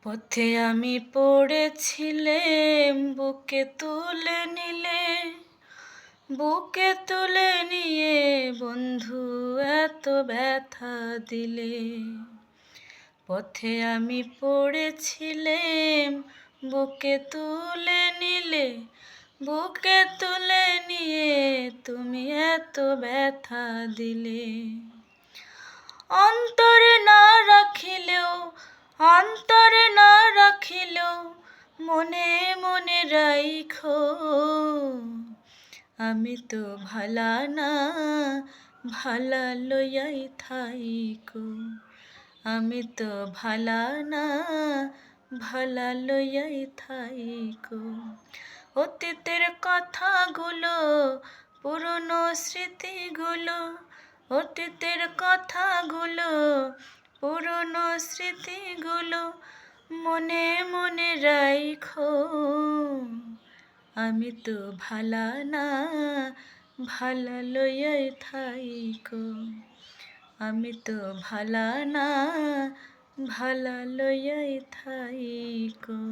পথে আমি পড়েছিলাম, বুকে তুলে নিলে, বুকে তুলে নিয়ে বন্ধু এত ব্যথা দিলে। পথে আমি পড়েছিলাম, বুকে তুলে নিলে, বুকে তুলে নিয়ে তুমি এত ব্যথা দিলে। অন্তরে না রাখিলেও, অন্তরে না রাখিলেও মনে মনে রাইখো, আমি তো ভালা না, ভালা লইয়াই থাইকো। আমি তো ভালা না, ভালা লইয়াই থাইকো। অতীতের কথাগুলো, পুরনো স্মৃতিগুলো, অতীতের কথাগুলো, পুরনো স্মৃতিগুলো মনে মনে রাইখো। আমি তো ভালা না, ভালা লইয়াই থাইকো। আমি তো ভালা না, ভালা লইয়াই থাইকো।